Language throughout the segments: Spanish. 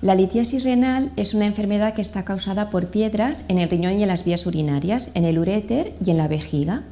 La litiasis renal es una enfermedad que está causada por piedras en el riñón y en las vías urinarias, en el uréter y en la vejiga.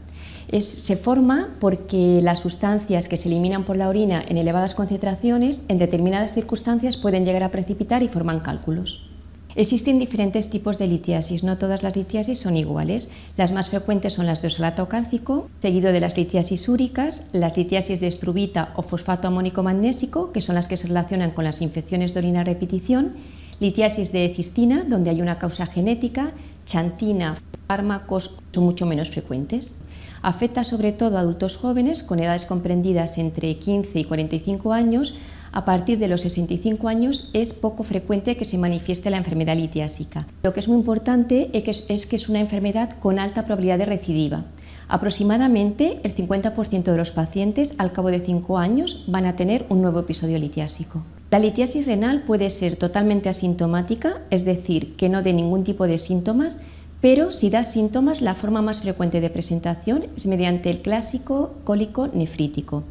Se forma porque las sustancias que se eliminan por la orina en elevadas concentraciones, en determinadas circunstancias, pueden llegar a precipitar y forman cálculos. Existen diferentes tipos de litiasis, no todas las litiasis son iguales. Las más frecuentes son las de oxalato cálcico, seguido de las litiasis úricas, las litiasis de estruvita o fosfato amónico magnésico, que son las que se relacionan con las infecciones de orina a repetición, litiasis de cistina, donde hay una causa genética, xantina, fármacos son mucho menos frecuentes. Afecta sobre todo a adultos jóvenes con edades comprendidas entre 15 y 45 años. A partir de los 65 años es poco frecuente que se manifieste la enfermedad litiásica. Lo que es muy importante es que es una enfermedad con alta probabilidad de recidiva. Aproximadamente el 50% de los pacientes al cabo de 5 años van a tener un nuevo episodio litiásico. La litiasis renal puede ser totalmente asintomática, es decir, que no dé ningún tipo de síntomas, pero si da síntomas, la forma más frecuente de presentación es mediante el clásico cólico nefrítico.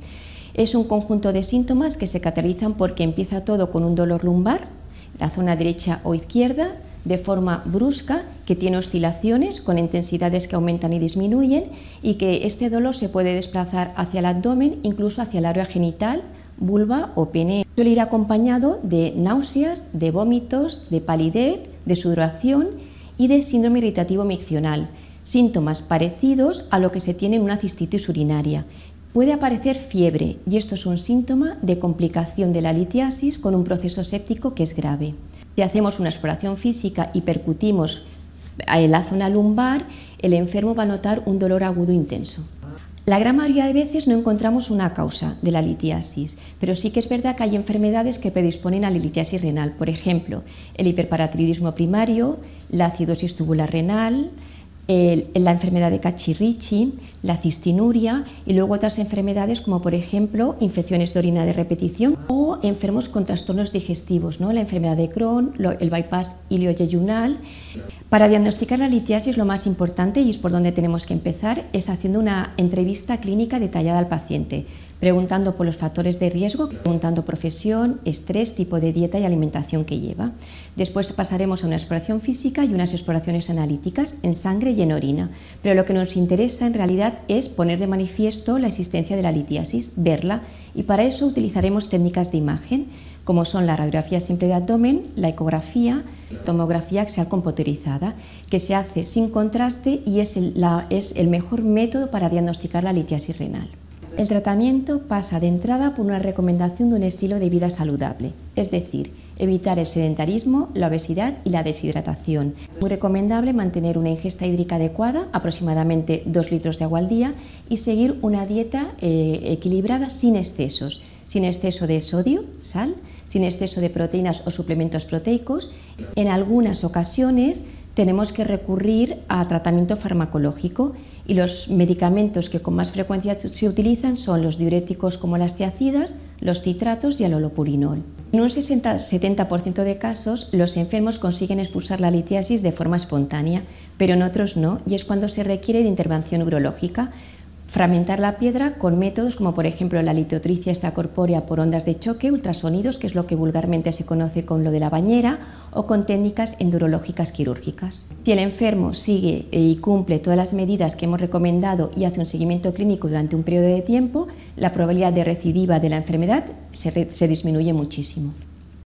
Es un conjunto de síntomas que se caracterizan porque empieza todo con un dolor lumbar, la zona derecha o izquierda, de forma brusca, que tiene oscilaciones con intensidades que aumentan y disminuyen, y que este dolor se puede desplazar hacia el abdomen, incluso hacia el área genital, vulva o pene. Suele ir acompañado de náuseas, de vómitos, de palidez, de sudoración y de síndrome irritativo miccional, síntomas parecidos a lo que se tiene en una cistitis urinaria. Puede aparecer fiebre y esto es un síntoma de complicación de la litiasis con un proceso séptico que es grave. Si hacemos una exploración física y percutimos en la zona lumbar, el enfermo va a notar un dolor agudo intenso. La gran mayoría de veces no encontramos una causa de la litiasis, pero sí que es verdad que hay enfermedades que predisponen a la litiasis renal, por ejemplo, el hiperparatiroidismo primario, la acidosis tubular renal, la enfermedad de Cacchi-Ricci, la cistinuria y luego otras enfermedades como por ejemplo infecciones de orina de repetición o enfermos con trastornos digestivos, ¿no? La enfermedad de Crohn, el bypass ilioyeyunal. Para diagnosticar la litiasis lo más importante, y es por donde tenemos que empezar, es haciendo una entrevista clínica detallada al paciente, preguntando por los factores de riesgo, preguntando profesión, estrés, tipo de dieta y alimentación que lleva. Después pasaremos a una exploración física y unas exploraciones analíticas en sangre y en orina, pero lo que nos interesa en realidad es poner de manifiesto la existencia de la litiasis, verla, y para eso utilizaremos técnicas de imagen, como son la radiografía simple de abdomen, la ecografía, tomografía axial computerizada, que se hace sin contraste y es el mejor método para diagnosticar la litiasis renal. El tratamiento pasa de entrada por una recomendación de un estilo de vida saludable, es decir, evitar el sedentarismo, la obesidad y la deshidratación. Es muy recomendable mantener una ingesta hídrica adecuada, aproximadamente 2 litros de agua al día, y seguir una dieta equilibrada sin excesos de sodio, sal, sin exceso de proteínas o suplementos proteicos. En algunas ocasiones tenemos que recurrir a tratamiento farmacológico y los medicamentos que con más frecuencia se utilizan son los diuréticos como las tiacidas, los citratos y el holopurinol. En un 60-70% de casos los enfermos consiguen expulsar la litiasis de forma espontánea, pero en otros no, y es cuando se requiere de intervención urológica. Fragmentar la piedra con métodos como por ejemplo la litotricia extracorpórea por ondas de choque, ultrasonidos, que es lo que vulgarmente se conoce con lo de la bañera, o con técnicas endurológicas quirúrgicas. Si el enfermo sigue y cumple todas las medidas que hemos recomendado y hace un seguimiento clínico durante un periodo de tiempo, la probabilidad de recidiva de la enfermedad se disminuye muchísimo.